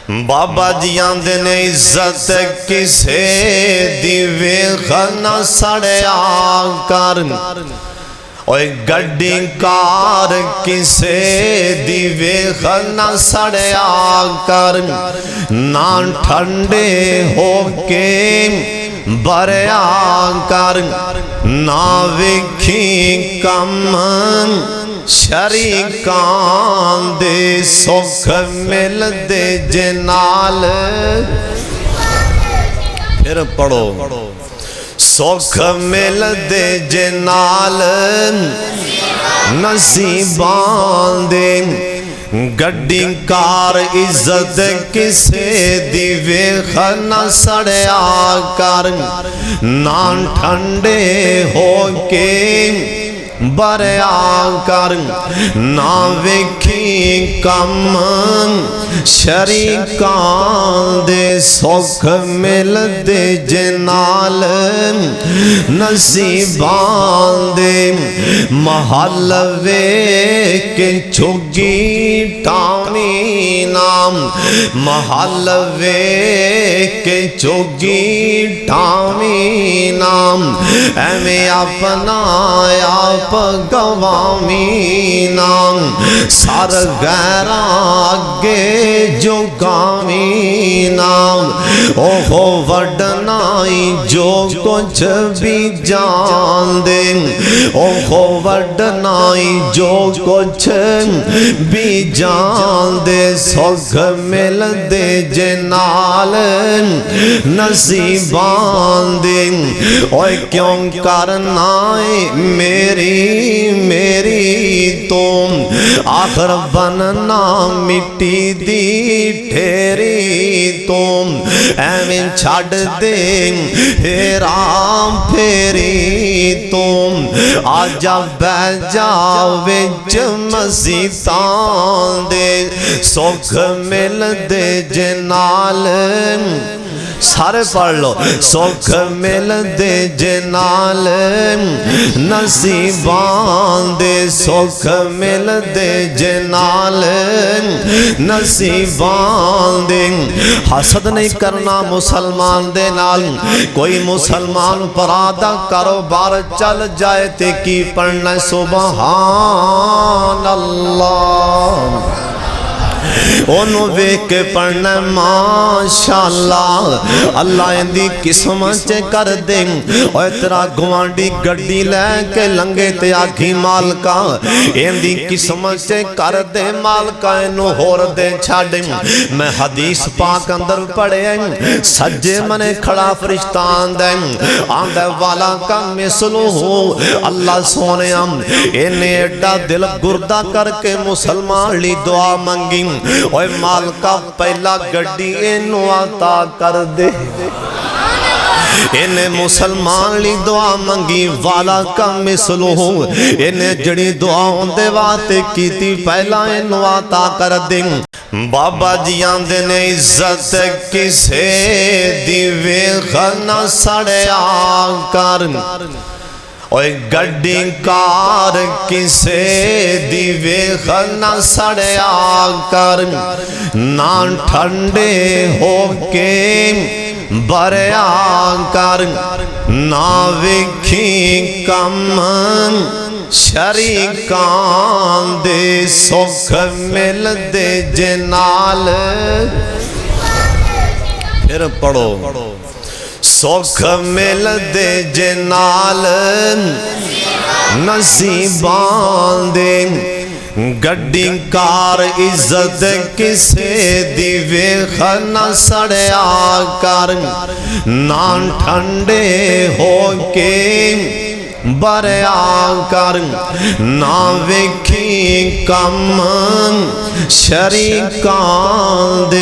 بابا جی آندے نے عزت کسے دی ویخ نہ سڑیا کر، اوے گڈی کار کسے دی ویخ نہ سڑیا کر، نہ ٹھنڈے ہو کے بریا کر، نہ ویکھی کم شریکان دے سکھ مل دے جنال، پھر پڑھو سکھ مل دے جنال نصیبان دے، گڈی کار عزت کسے دی ویخ نہ سڑیا کر، نہ ٹھنڈے ہو کے بریا کر، نہ ویکھی کم شریکان دے سکھ مل دے جنال نصیبان دے، محل ویک چھگی ٹامی نام، محل ویک چھگی ٹامی نام، ایویں اپنا آپ گوامی نام، سر غیران آگے جو گامی نام، اوہو وڈنائی جو کچھ بھی جان دے، اوہو وڈنائی جو کچھ بھی جان دے، سکھ مل دے جنال نصیبان دے، اوہ کیوں کرنا میری تم آخر بننا مٹی دی ٹھیری تم، ایویں چھڑ دے ہیرام پھیری تم، آجا بہ جاؤ وچ مسیطان دے سکھ مل دے جنال، سارے پڑھ لو سکھ مل دے جنال نصیبان دے، سکھ مل دے جنال نصیبان دے، حسد نہیں کرنا مسلمان دے نال، کوئی مسلمان پرادہ کاروبار چل جائے تے کی پڑھنا سبحان اللہ، انہوں ویک پڑھنا ماشاءاللہ، اللہ اندی قسمت چے کر دیں، اور تیرا گوانڈی گڑی لے کے لنگے تے آگھی مالکا، اندی قسمت چے کر دیں مالکا، انہوں ہور دے چھاڑیں، میں حدیث پاک اندر پڑھے سجے منے کھڑا فرشتان دیں، آندے والا کا مثلو ہو، اللہ سونے انہیں ایڈا دل گردہ کر کے مسلمان لی دعا منگیں، اوہ مال کا پہلا گڑی انہوں عطا کر دے، انہیں مسلمان لی دعا منگی والا کا مثلو ہو، انہیں جڑی دعاوں دے واتے کی تھی پہلا انہوں عطا کر دے، بابا جی آندے نے عزت کسے دی ویخ نہ سڑیا کر، اوہ گڈی کار کسے دی ویخ نہ سڑیا کر، نہ ٹھنڈے ہو کے بریا کر، نہ ویکھی کم شریکان دے سکھ مل دے جنال، پھر پڑھو سکھ مل دے جنال نصیبان دے، گڈی کار عزت کسے دی ویخ نہ سڑیا کر، نہ ٹھنڈے ہو کے بریا کر، نہ ویکھی کم شریکان دے۔